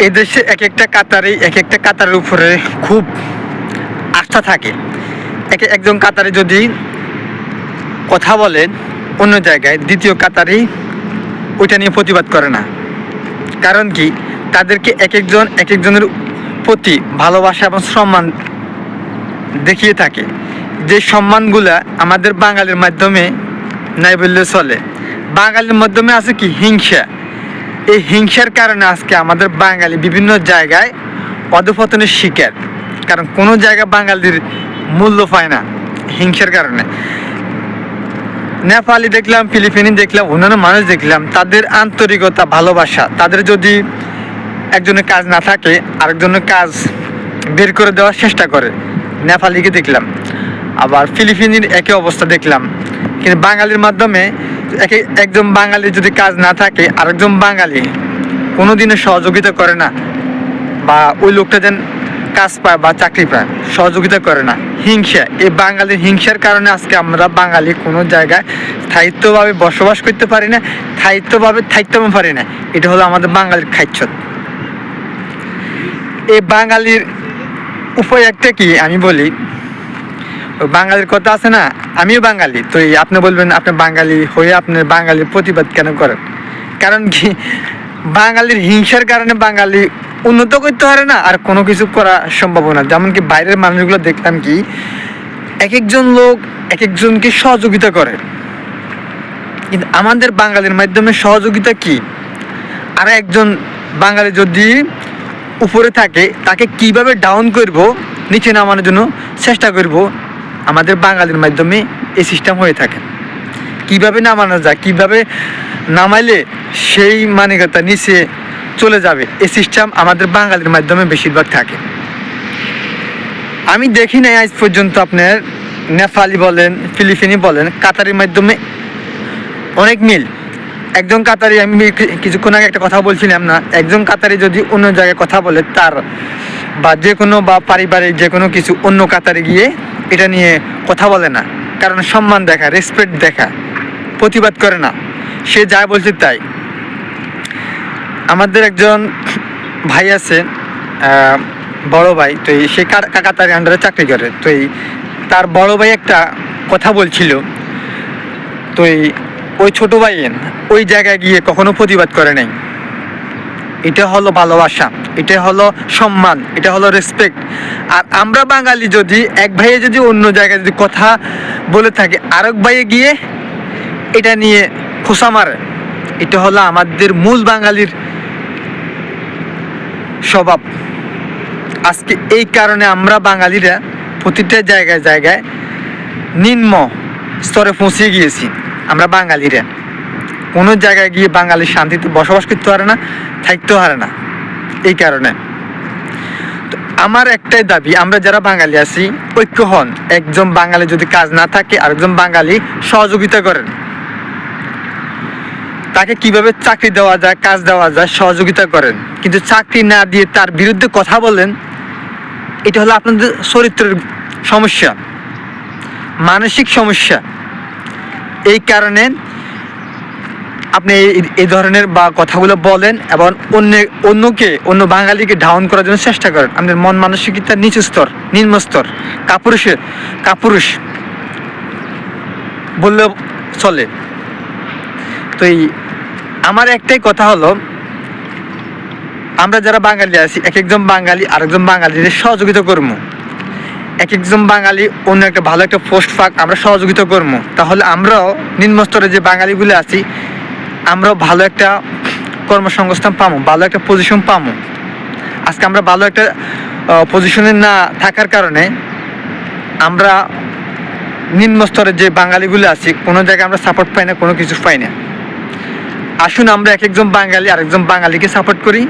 এদেশে এক একটা কাতারের উপরে খুব আস্থা থাকে। একজন কাতারে যদি কথা বলেন অন্য জায়গায়, দ্বিতীয় কাতারি ওইটা নিয়ে প্রতিবাদ করে না। কারণ কি, তাদেরকে এক একজনের প্রতি ভালোবাসা এবং সম্মান দেখিয়ে থাকে। যে সম্মানগুলা আমাদের বাঙালির মাধ্যমে নাই বললে চলে। বাঙালির মাধ্যমে আছে কি হিংসা। এই হিংসার কারণে আজকে আমাদের বাঙালি বিভিন্ন জায়গায় অধঃপতনের শিকার। কারণ কোনো জায়গায় বাঙালির মূল্য পায় না হিংসার কারণে। নেপালি দেখলাম, ফিলিপিনি দেখলাম, অন্যান্য মানুষ দেখলাম, তাদের আন্তরিকতা, ভালোবাসা, তাদের যদি একজনের কাজ না থাকে আরেকজনের কাজ বের করে দেওয়ার চেষ্টা করে। নেপালিকে দেখলাম, আবার ফিলিপিনির একই অবস্থা দেখলাম। কিন্তু বাঙালির মাধ্যমে একজন বাঙালির যদি কাজ না থাকে আরেকজন বাঙালি কোনোদিনও সহযোগিতা করে না, বা ওই লোকটা যেন কাজ পায় বা চাকরি পায়, সহযোগিতা করে না। হিংসা, এই বাঙালির হিংসার কারণে আজকে আমরা বাঙালি কোনো জায়গায় স্থায়িত্বভাবে বসবাস করতে পারি না, থাকতে পারি না। এটা হলো আমাদের বাঙালির খাইচ্ছত। এই বাঙালির উপায় একটা কি আমি বলি, ওই বাঙালির কথা আছে না, আমিও বাঙালি, তো আপনি বলবেন আপনি বাঙালি হয়ে আপনি বাঙালির প্রতিবাদ কেন করেন? কারণ কি, বাঙালির হিংসার কারণে বাঙালি উন্নত করতে পারে না, আর কোনো কিছু করা সম্ভব না। যেমন কি বাইরের মানুষগুলো দেখতাম কি এক একজন লোক এক একজনকে সহযোগিতা করে, কিন্তু আমাদের বাঙালির মাধ্যমে সহযোগিতা কি? আর একজন বাঙালি যদি উপরে থাকে তাকে কিভাবে ডাউন করব, নিচে নামানোর জন্য চেষ্টা করব, আমাদের বাঙালির মাধ্যমে এই সিস্টেম হয়ে থাকে। কিভাবে নামানো যায়, কিভাবে নামাইলে সেই মানবিকতা নিচে চলে যাবে, এই সিস্টেম আমাদের বাঙালির মাধ্যমে বেশিরভাগ থাকে। আমি দেখি নাই আজ পর্যন্ত আপনার নেপালি বলেন, ফিলিপিনি বলেন, কাতারির মাধ্যমে অনেক মিল। একজন কাতারি, আমি কিছুক্ষণ আগে একটা কথা বলছিলাম না, একজন কাতারি যদি অন্য জায়গায় কথা বলে তার বা যে কোনো বা পারিবারিক যে কোনো কিছু, অন্য কাতারে গিয়ে এটা নিয়ে কথা বলে না। কারণ সম্মান দেখা, রেসপেক্ট দেখা, প্রতিবাদ করে না, সে যা বলছে তাই। আমাদের একজন ভাই আছে, বড় ভাই, তো সে কাতারি আন্ডারে চাকরি করে। তো তার বড় ভাই একটা কথা বলছিল, তো ওই ছোট ভাই ওই জায়গায় গিয়ে কখনো প্রতিবাদ করে নাই। এটা হলো ভালোবাসা, এটা হলো সম্মান, এটা হলো রেসপেক্ট। আর আমরা বাঙালি যদি এক ভাইয়ে যদি অন্য জায়গায় যদি কথা বলে থাকে, আরেক ভাইয়ে গিয়ে এটা নিয়ে খোসা মারে, এটা হলো আমাদের মূল বাঙালির স্বভাব। আজকে এই কারণে আমরা বাঙালিরা প্রতিটা জায়গায় জায়গায় নিম্ন স্তরে পৌঁছে গিয়েছি। আমরা বাঙালিরা কোনো জায়গায় গিয়ে বাঙালি শান্তিতে বসবাস করতে পারে না, থাকতেও পারে না। এই কারণে তো আমার একটাই দাবি, আমরা যারা বাঙালি আছি ঐক্য হন। একজন বাঙালি যদি কাজ না থাকে আরেকজন বাঙালি সহযোগিতা করেন, তাকে কিভাবে চাকরি দেওয়া যায়, কাজ দেওয়া যায়, সহযোগিতা করেন। কিন্তু চাকরি না দিয়ে তার বিরুদ্ধে কথা বলেন, এটা হলো আপনাদের চরিত্রের সমস্যা, মানসিক সমস্যা। এই কারণে আপনি এই ধরনের বা কথাগুলো বলেন এবং অন্য বাঙালিকে ডাউন করার জন্য চেষ্টা করেন। আপনাদের মন মানসিকতা নিচু স্তর, নিম্ন স্তর, কাপুরুষ বললে চলে। তো আমার একটাই কথা হলো, আমরা যারা বাঙালি আছি এক একজন বাঙালি আরেকজন বাঙালির সহযোগিতা করবো। এক একজন বাঙালি অন্য একটা ভালো একটা পোস্ট পাক, আমরা সহযোগিতা করবো। তাহলে আমরাও নিম্নস্তরে যে বাঙালিগুলো আছি আমরাও ভালো একটা কর্মসংস্থান পাবো, ভালো একটা পজিশন পাবো। আজকে আমরা ভালো একটা পজিশনে না থাকার কারণে আমরা নিম্নস্তরে যে বাঙালিগুলো আছি কোনো জায়গায় আমরা সাপোর্ট পাই না, কোনো কিছু পাই না। আসুন আমরা এক একজন বাঙালি আরেকজন বাঙালিকে সাপোর্ট করি।